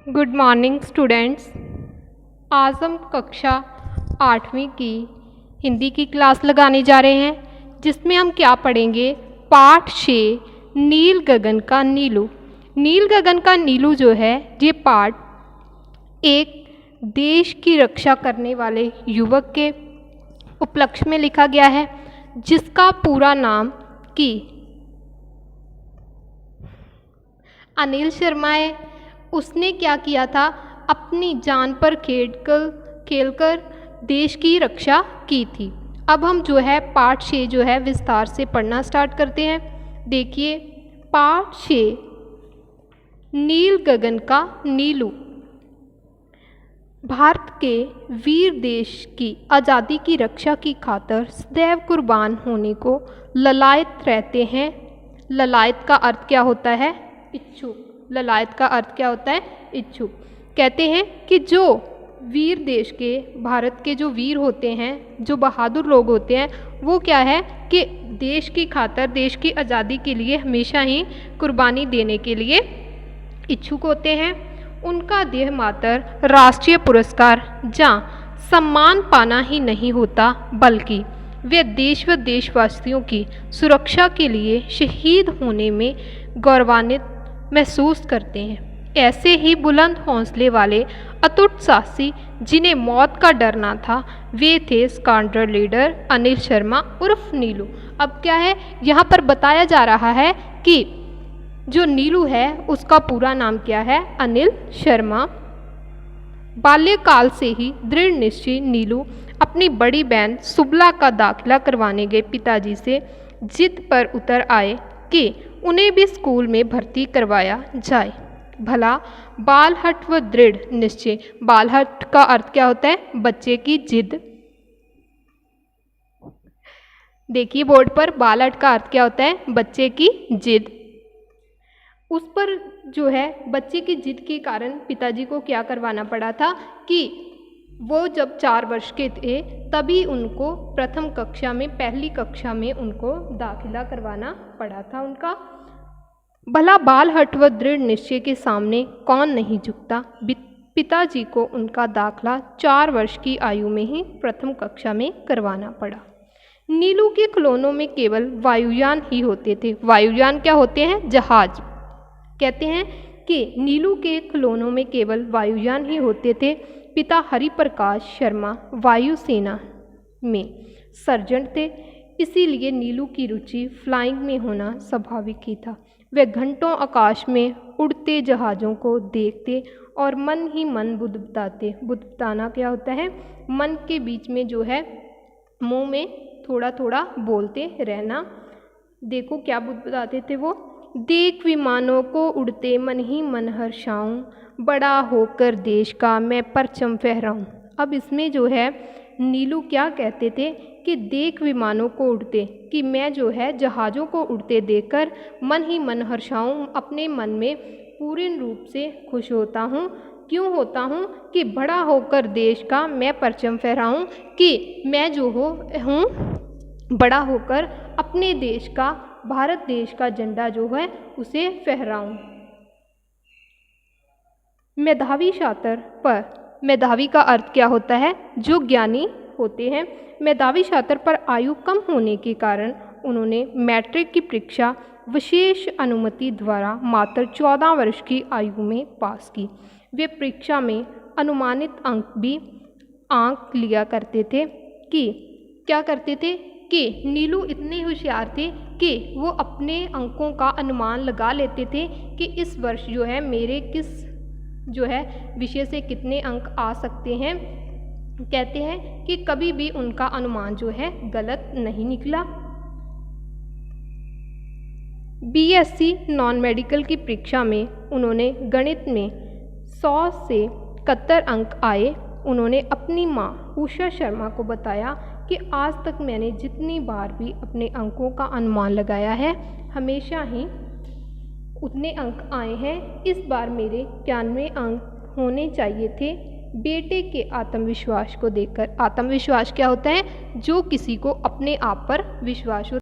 Good morning students. आज हम कक्षा 8वीं की हिंदी की क्लास लगाने जा रहे हैं, जिसमें हम क्या पढ़ेंगे। पाठ 6 नील गगन का नीलू। नील गगन का नीलू जो है, ये पाठ एक देश की रक्षा करने वाले युवक के उपलक्ष्य में लिखा गया है, जिसका पूरा नाम कि अनिल शर्मा है। उसने क्या किया था, अपनी जान पर खेलकर देश की रक्षा की थी। अब हम जो है पाठ 6 जो है विस्तार से पढ़ना स्टार्ट करते हैं। देखिए, पाठ 6 नील गगन का नीलू। भारत के वीर देश की आज़ादी की रक्षा की खातिर सदैव कुर्बान होने को ललायत रहते हैं। ललायत का अर्थ क्या होता है? इच्छुक। ललायत का अर्थ क्या होता है? इच्छुक। कहते हैं कि जो वीर देश के, भारत के जो वीर होते हैं, जो बहादुर लोग होते हैं, वो क्या है कि देश की खातिर, देश की आज़ादी के लिए हमेशा ही कुर्बानी देने के लिए इच्छुक होते हैं। उनका देह मात्र राष्ट्रीय पुरस्कार या सम्मान पाना ही नहीं होता, बल्कि वे देश व देशवासियों की सुरक्षा के लिए शहीद होने में गौरवान्वित महसूस करते हैं। ऐसे ही बुलंद हौसले वाले अटूट साहसी, जिन्हें मौत का डर ना था, वे थे स्क्वाड्रन लीडर अनिल शर्मा उर्फ नीलू। अब क्या है, यहाँ पर बताया जा रहा है कि जो नीलू है उसका पूरा नाम क्या है? अनिल शर्मा। बाल्यकाल से ही दृढ़ निश्चयी नीलू अपनी बड़ी बहन सुबला का दाखिला करवाने गए पिताजी से जिद पर उतर आए कि उन्हें भी स्कूल में भर्ती करवाया जाए। भला बालहट व दृढ़ निश्चय। बालहट का अर्थ क्या होता है? बच्चे की जिद। देखिए बोर्ड पर, बालहट का अर्थ क्या होता है? बच्चे की जिद। उस पर जो है बच्चे की जिद के कारण पिताजी को क्या करवाना पड़ा था कि वो जब 4 वर्ष के थे तभी उनको प्रथम कक्षा में, पहली कक्षा में उनको दाखिला करवाना पड़ा था उनका। भला बालहट व दृढ़ निश्चय के सामने कौन नहीं झुकता। पिताजी को उनका दाखिला 4 वर्ष की आयु में ही प्रथम कक्षा में करवाना पड़ा। नीलू के खिलौनों में केवल वायुयान ही होते थे। वायुयान क्या होते हैं? जहाज। कहते हैं कि नीलू के खिलौनों में केवल वायुयान ही होते थे। पिता हरिप्रकाश शर्मा वायुसेना में सर्जन थे, इसीलिए नीलू की रुचि फ्लाइंग में होना स्वाभाविक ही था। वे घंटों आकाश में उड़ते जहाज़ों को देखते और मन ही मन बुदबुदाते। बुदबुदाना क्या होता है? मन के बीच में जो है, मुंह में थोड़ा थोड़ा बोलते रहना। देखो क्या बुदबुदाते थे वो। देख विमानों को उड़ते मन ही मन हर्षाऊं, बड़ा होकर देश का मैं परचम फहराऊं। अब इसमें जो है नीलू क्या कहते थे कि देख विमानों को उड़ते, कि मैं जो है जहाज़ों को उड़ते देखकर मन ही मन हर्षाऊं, अपने मन में पूर्ण रूप से खुश होता हूँ। क्यों होता हूँ? कि बड़ा होकर देश का मैं परचम फहराऊं, कि मैं जो हूँ बड़ा होकर अपने देश का, भारत देश का झंडा जो है उसे फहराऊं। मेधावी छात्र पर, मेधावी का अर्थ क्या होता है? जो ज्ञानी होते हैं। मेधावी छात्र पर आयु कम होने के कारण उन्होंने मैट्रिक की परीक्षा विशेष अनुमति द्वारा मात्र 14 वर्ष की आयु में पास की। वे परीक्षा में अनुमानित अंक लिया करते थे कि क्या करते थे कि नीलू इतने होशियार थे कि वो अपने अंकों का अनुमान लगा लेते थे कि इस वर्ष जो है मेरे किस जो है विषय से कितने अंक आ सकते हैं। कहते हैं कि कभी भी उनका अनुमान जो है गलत नहीं निकला। बीएससी नॉन मेडिकल की परीक्षा में उन्होंने गणित में 100 से 71 अंक आए। उन्होंने अपनी माँ उषा शर्मा को बताया कि आज तक मैंने जितनी बार भी अपने अंकों का अनुमान लगाया है, हमेशा ही उतने अंक आए हैं। इस बार मेरे 91 अंक होने चाहिए थे। बेटे के आत्मविश्वास को देखकर, आत्मविश्वास क्या होता है? जो किसी को अपने आप पर विश्वास हो।